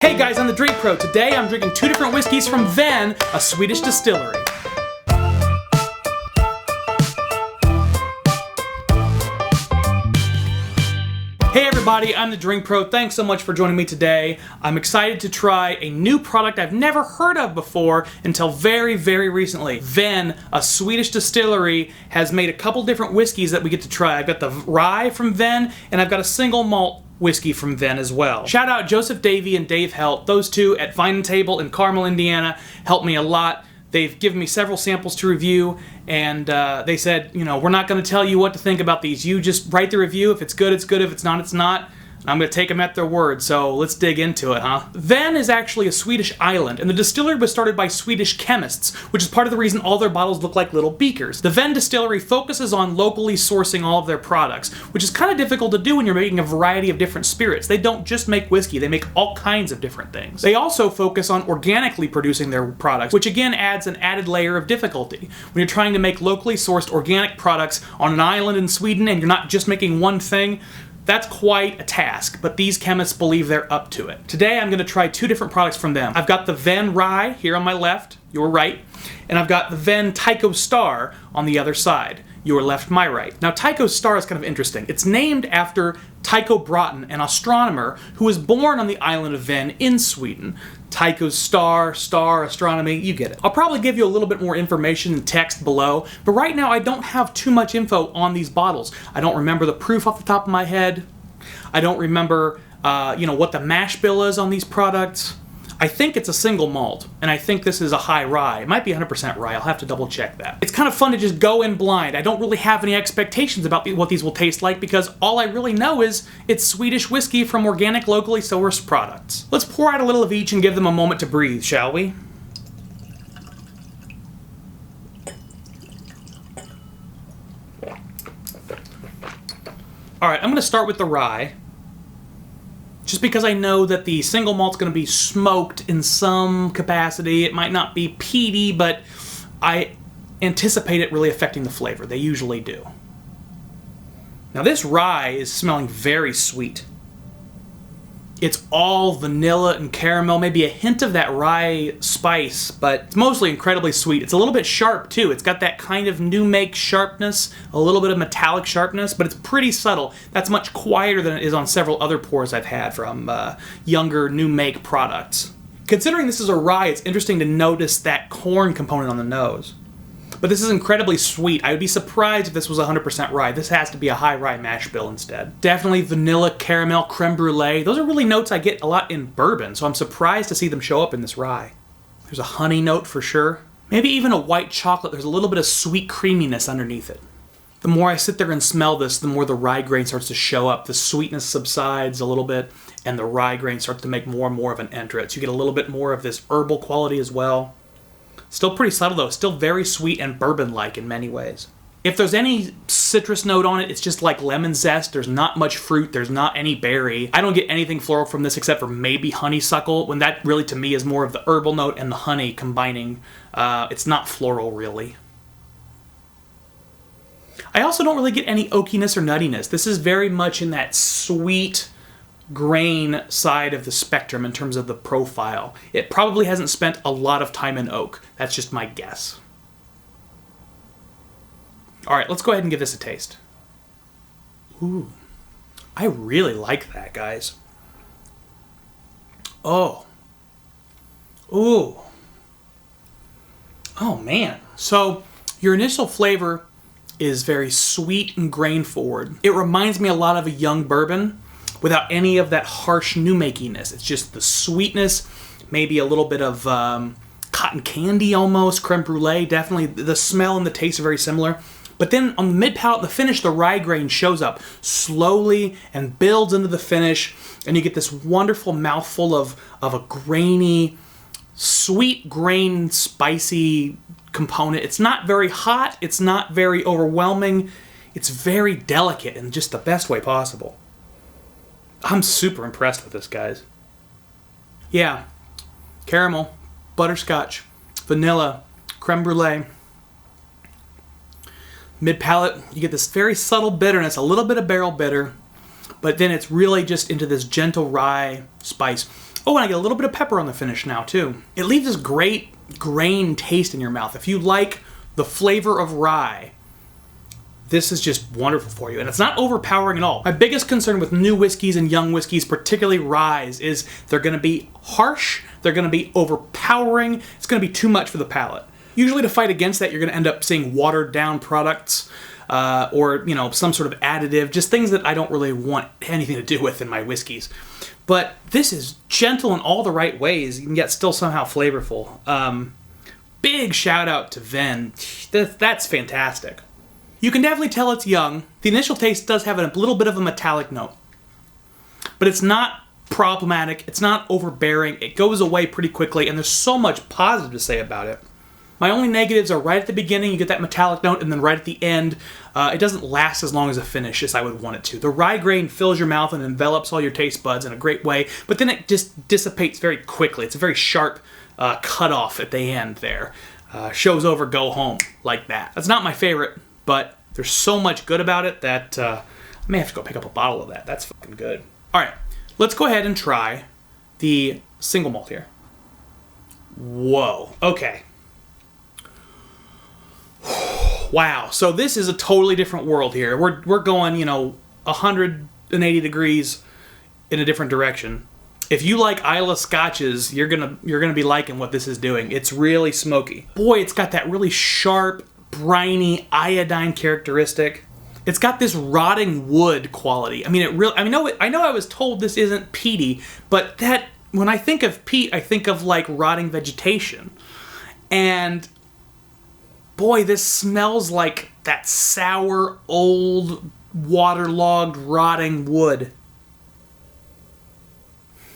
Hey guys, I'm the Drink Pro. Today I'm drinking two different whiskeys from Hven, a Swedish distillery. Hey everybody, I'm the Drink Pro. Thanks so much for joining me today. I'm excited to try a new product I've never heard of before until very, very recently. Hven, a Swedish distillery, has made a couple different whiskeys that we get to try. I've got the rye from Hven, and I've got a single malt whiskey from Hven as well. Shout out Joseph Davey and Dave Helt. Those two at Vine & Table in Carmel, Indiana helped me a lot. They've given me several samples to review, and they said, you know, we're not going to tell you what to think about these. You just write the review. If it's good, it's good. If it's not, it's not. I'm going to take them at their word, so let's dig into it, huh? Hven is actually a Swedish island, and the distillery was started by Swedish chemists, which is part of the reason all their bottles look like little beakers. The Hven distillery focuses on locally sourcing all of their products, which is kind of difficult to do when you're making a variety of different spirits. They don't just make whiskey, they make all kinds of different things. They also focus on organically producing their products, which again adds an added layer of difficulty. When you're trying to make locally sourced organic products on an island in Sweden and you're not just making one thing, that's quite a task, but these chemists believe they're up to it. Today I'm going to try two different products from them. I've got the Hven Rye here on my left, your right, and I've got the Hven Tycho Star on the other side, your left, my right. Now Tycho Star is kind of interesting. It's named after Tycho Brahe, an astronomer who was born on the island of Hven in Sweden. Tycho's star, astronomy, you get it. I'll probably give you a little bit more information in text below, but right now I don't have too much info on these bottles. I don't remember the proof off the top of my head. I don't remember, what the mash bill is on these products. I think it's a single malt, and I think this is a high rye. It might be 100% rye. I'll have to double check that. It's kind of fun to just go in blind. I don't really have any expectations about what these will taste like because all I really know is it's Swedish whiskey from organic, locally sourced products. Let's pour out a little of each and give them a moment to breathe, shall we? All right, I'm going to start with the rye, just because I know that the single malt's going to be smoked in some capacity. It might not be peaty, but I anticipate it really affecting the flavor. They usually do. Now this rye is smelling very sweet. It's all vanilla and caramel, maybe a hint of that rye spice, but it's mostly incredibly sweet. It's a little bit sharp too. It's got that kind of new make sharpness, a little bit of metallic sharpness, but it's pretty subtle. That's much quieter than it is on several other pours I've had from younger new make products. Considering this is a rye, it's interesting to notice that corn component on the nose. But this is incredibly sweet. I would be surprised if this was 100% rye. This has to be a high rye mash bill instead. Definitely vanilla, caramel, creme brulee. Those are really notes I get a lot in bourbon, so I'm surprised to see them show up in this rye. There's a honey note for sure. Maybe even a white chocolate. There's a little bit of sweet creaminess underneath it. The more I sit there and smell this, the more the rye grain starts to show up. The sweetness subsides a little bit, and the rye grain starts to make more and more of an entrance. You get a little bit more of this herbal quality as well. Still pretty subtle though, still very sweet and bourbon-like in many ways. If there's any citrus note on it, it's just like lemon zest. There's not much fruit, there's not any berry. I don't get anything floral from this except for maybe honeysuckle, when that really to me is more of the herbal note and the honey combining. It's not floral really. I also don't really get any oakiness or nuttiness. This is very much in that sweet grain side of the spectrum in terms of the profile. It probably hasn't spent a lot of time in oak. That's just my guess. All right, let's go ahead and give this a taste. Ooh, I really like that, guys. Oh. Ooh. Oh, man. So, your initial flavor is very sweet and grain forward. It reminds me a lot of a young bourbon, without any of that harsh new makiness. It's just the sweetness, maybe a little bit of cotton candy almost, creme brulee, definitely. The smell and the taste are very similar. But then on the mid-palate, the finish, the rye grain shows up slowly and builds into the finish, and you get this wonderful mouthful of a grainy, sweet grain, spicy component. It's not very hot, it's not very overwhelming, it's very delicate in just the best way possible. I'm super impressed with this, guys. Yeah, caramel, butterscotch, vanilla, creme brulee. Mid-palate, you get this very subtle bitterness, a little bit of barrel bitter, but then it's really just into this gentle rye spice. Oh, and I get a little bit of pepper on the finish now, too. It leaves this great grain taste in your mouth. If you like the flavor of rye, this is just wonderful for you. And it's not overpowering at all. My biggest concern with new whiskeys and young whiskeys, particularly ryes, is they're going to be harsh, they're going to be overpowering, it's going to be too much for the palate. Usually to fight against that, you're going to end up seeing watered down products, or, you know, some sort of additive, just things that I don't really want anything to do with in my whiskeys. But this is gentle in all the right ways, yet still somehow flavorful. Big shout out to Hven. That's fantastic. You can definitely tell it's young. The initial taste does have a little bit of a metallic note, but it's not problematic, it's not overbearing, it goes away pretty quickly, and there's so much positive to say about it. My only negatives are right at the beginning, you get that metallic note, and then right at the end, it doesn't last as long as a finish as I would want it to. The rye grain fills your mouth and envelops all your taste buds in a great way, but then it just dissipates very quickly. It's a very sharp cutoff at the end there. Show's over, go home, like that. That's not my favorite, but there's so much good about it that I may have to go pick up a bottle of that. That's fucking good. All right, let's go ahead and try the single malt here. Whoa, okay. Wow, so this is a totally different world here. We're going, you know, 180 degrees in a different direction. If you like Islay scotches, you're gonna be liking what this is doing. It's really smoky. Boy, it's got that really sharp, briny iodine characteristic. It's got this rotting wood quality. I mean, I know I was told this isn't peaty, but that when I think of peat, I think of like rotting vegetation. And boy, this smells like that sour, old, waterlogged, rotting wood.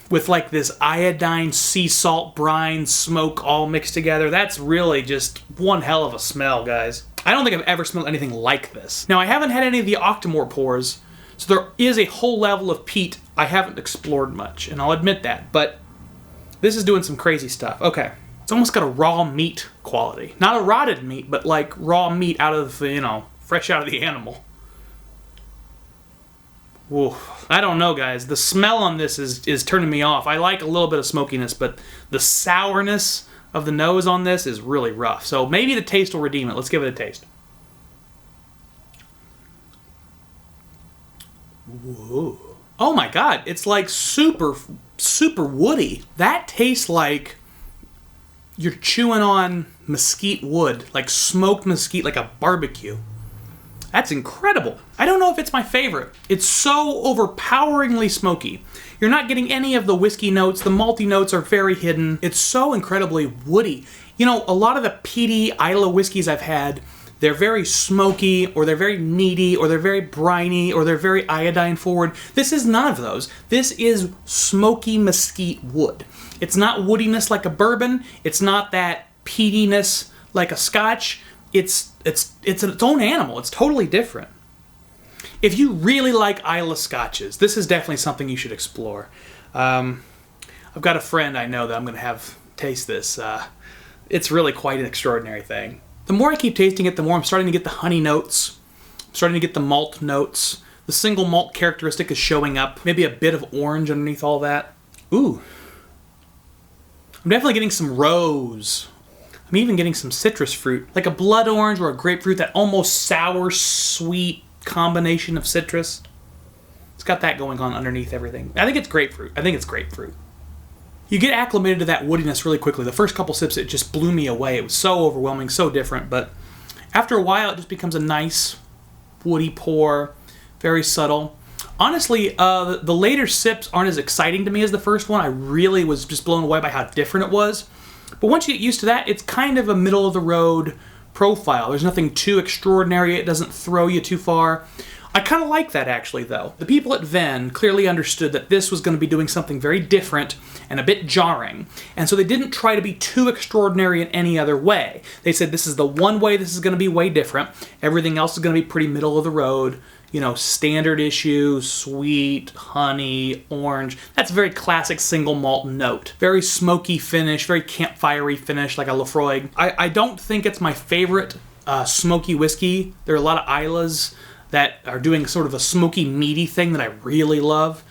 With like this iodine, sea salt, brine, smoke all mixed together. That's really just one hell of a smell, guys. I don't think I've ever smelled anything like this. Now, I haven't had any of the Octomore pours, so there is a whole level of peat I haven't explored much, and I'll admit that, but this is doing some crazy stuff. Okay. It's almost got a raw meat quality. Not a rotted meat, but like raw meat out of, you know, fresh out of the animal. Whoa. I don't know, guys. The smell on this is turning me off. I like a little bit of smokiness, but the sourness of the nose on this is really rough. So maybe the taste will redeem it. Let's give it a taste. Whoa. Oh my god. It's like super, super woody. That tastes like you're chewing on mesquite wood, like smoked mesquite, like a barbecue. That's incredible. I don't know if it's my favorite. It's so overpoweringly smoky. You're not getting any of the whiskey notes. The malty notes are very hidden. It's so incredibly woody. You know, a lot of the peaty Islay whiskeys I've had, they're very smoky, or they're very meaty, or they're very briny, or they're very iodine forward. This is none of those. This is smoky mesquite wood. It's not woodiness like a bourbon. It's not that peatiness like a scotch. It's its own animal. It's totally different. If you really like Islay scotches, this is definitely something you should explore. I've got a friend I know that I'm going to have taste this. It's really quite an extraordinary thing. The more I keep tasting it, the more I'm starting to get the honey notes. I'm starting to get the malt notes. The single malt characteristic is showing up. Maybe a bit of orange underneath all that. Ooh. I'm definitely getting some rose. I'm even getting some citrus fruit, like a blood orange or a grapefruit, that almost sour, sweet combination of citrus. It's got that going on underneath everything. I think it's grapefruit. You get acclimated to that woodiness really quickly. The first couple sips, it just blew me away. It was so overwhelming, so different, but after a while, it just becomes a nice, woody pour, very subtle. Honestly, the later sips aren't as exciting to me as the first one. I really was just blown away by how different it was. But once you get used to that, it's kind of a middle-of-the-road profile. There's nothing too extraordinary. It doesn't throw you too far. I kind of like that, actually, though. The people at Hven clearly understood that this was going to be doing something very different and a bit jarring, and so they didn't try to be too extraordinary in any other way. They said, this is the one way this is going to be way different. Everything else is going to be pretty middle-of-the-road. You know, standard issue, sweet, honey, orange. That's a very classic single malt note. Very smoky finish, very campfire-y finish, like a Lafroig. I don't think it's my favorite smoky whiskey. There are a lot of Islas that are doing sort of a smoky, meaty thing that I really love.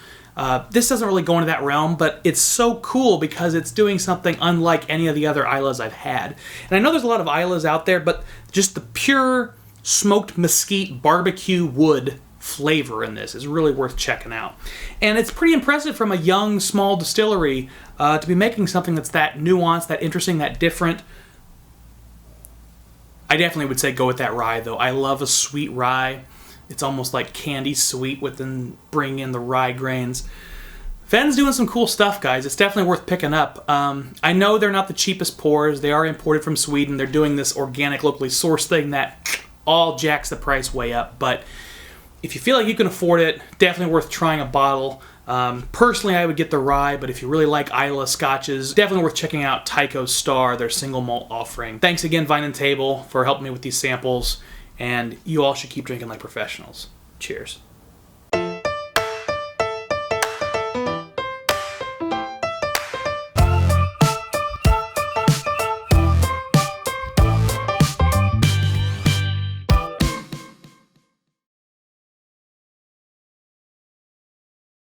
This doesn't really go into that realm, but it's so cool because it's doing something unlike any of the other Islas I've had. And I know there's a lot of Islas out there, but just the pure smoked mesquite barbecue wood flavor in this is really worth checking out. And it's pretty impressive from a young, small distillery to be making something that's that nuanced, that interesting, that different. I definitely would say go with that rye, though. I love a sweet rye. It's almost like candy sweet within bringing in the rye grains. Hven's doing some cool stuff, guys. It's definitely worth picking up. I know they're not the cheapest pours. They are imported from Sweden. They're doing this organic, locally sourced thing that all jacks the price way up. But if you feel like you can afford it, definitely worth trying a bottle. Personally, I would get the rye, but if you really like Islay scotches, definitely worth checking out Tycho's Star, their single malt offering. Thanks again, Vine and Table, for helping me with these samples, and you all should keep drinking like professionals. Cheers.